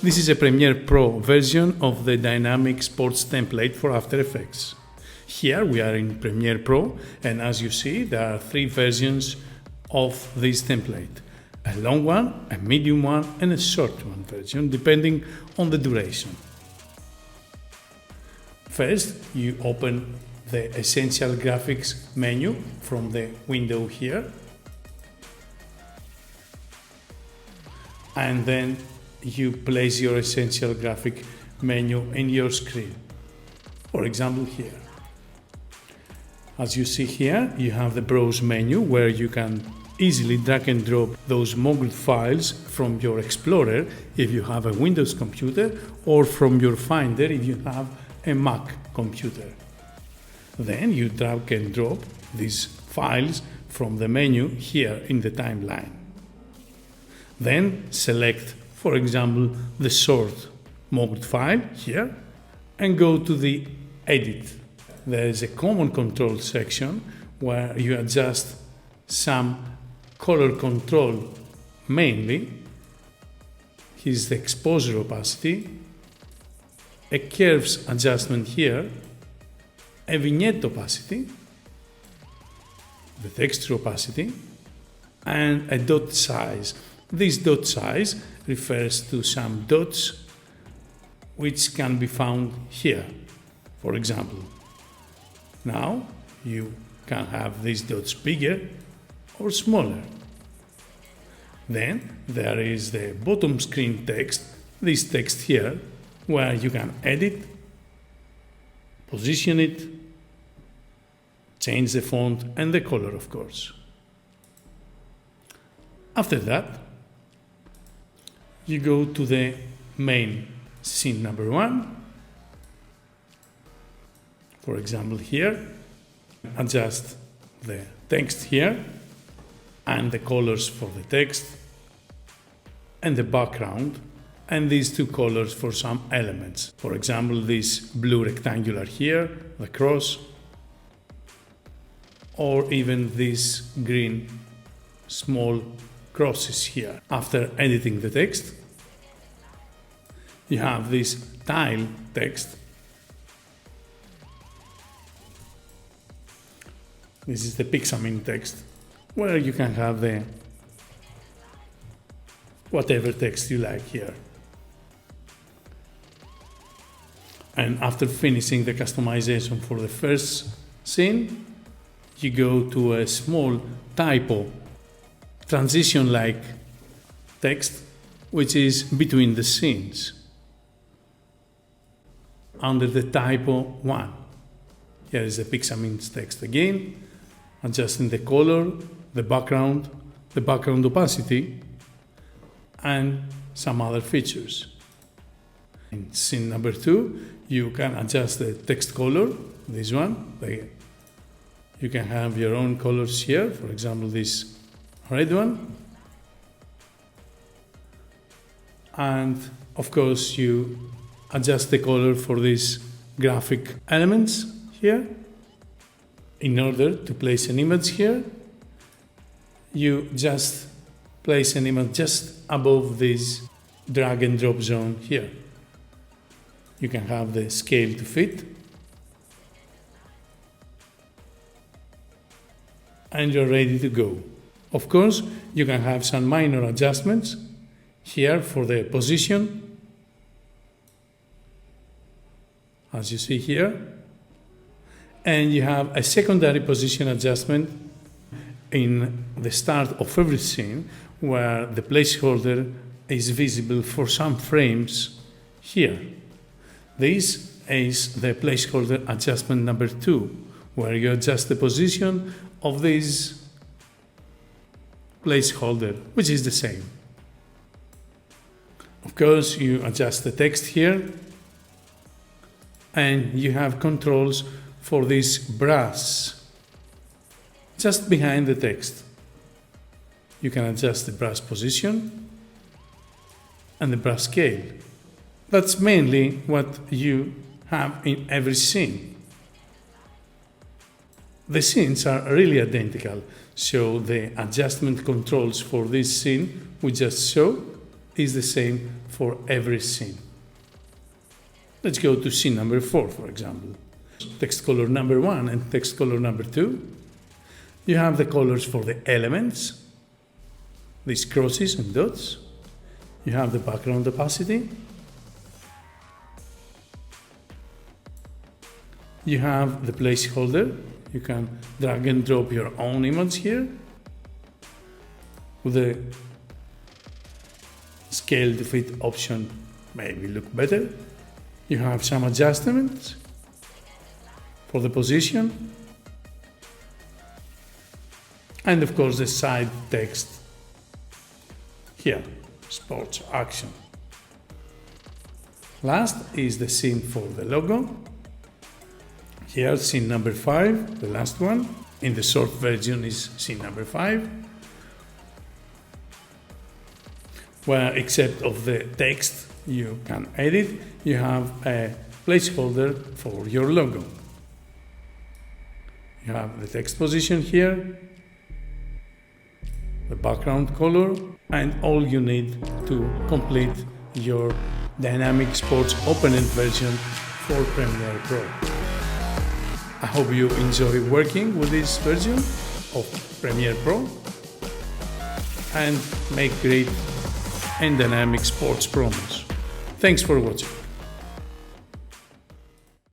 This is a Premiere Pro version of the dynamic sports template for After Effects. Here we are in Premiere Pro, and as you see, there are 3 versions of this template. A long one, a medium one, and a short one version, depending on the duration. First, you open the Essential Graphics menu from the window here, and then you place your Essential Graphic menu in your screen. For example, here. As you see here, you have the Browse menu where you can easily drag and drop those MOGRT files from your Explorer if you have a Windows computer, or from your Finder if you have a Mac computer. Then you drag and drop these files from the menu here in the timeline. Then select, for example, the short MOGRT file here and go to the Edit. There is a Common Control section where you adjust some color control mainly. Here's the exposure opacity, a curves adjustment here, a vignette opacity, the texture opacity, and a dot size. This dot size refers to some dots which can be found here, for example. Now you can have these dots bigger or smaller. Then there is the bottom screen text, this text here, where you can edit, position it, change the font and the color, of course. After that, you go to the main scene number 1. For example, here, adjust the text here and the colors for the text and the background, and these 2 colors for some elements. For example, this blue rectangular here, the cross, or even these green small crosses here. After editing the text, you have this tile text. This is the Pixamin text, where you can have the whatever text you like here. And after finishing the customization for the first scene, you go to a small typo transition-like text, which is between the scenes, under the typo 1. Here is the Pixamin's text again, adjusting the color, the background opacity, and some other features. In scene number 2, you can adjust the text color, this one. You can have your own colors here, for example, this red one. And of course, you adjust the color for these graphic elements here. In order to place an image here, you just place an image just above this drag and drop zone here. You can have the scale to fit, and you're ready to go. Of course, you can have some minor adjustments here for the position, as you see here, and you have a secondary position adjustment in the start of every scene, where the placeholder is visible for some frames here. This is the placeholder adjustment number 2, where you adjust the position of this placeholder, which is the same. Of course, you adjust the text here, and you have controls for this brush just behind the text. You can adjust the brush position and the brush scale. That's mainly what you have in every scene. The scenes are really identical, so the adjustment controls for this scene we just saw is the same for every scene. Let's go to scene number 4, for example. Text color number 1 and text color number 2. You have the colors for the elements, these crosses and dots. You have the background opacity. You have the placeholder. You can drag and drop your own image here with the scale to fit option, maybe look better. You have some adjustments for the position, and of course the side text here, sports action. Last is the scene for the logo. Here, scene number 5, the last one. In the short version is scene number 5, where except of the text you can edit, you have a placeholder for your logo. You have the text position here, the background color, and all you need to complete your dynamic sports open-end version for Premiere Pro. I hope you enjoy working with this version of Premiere Pro and make great and dynamic sports promos. Thanks for watching.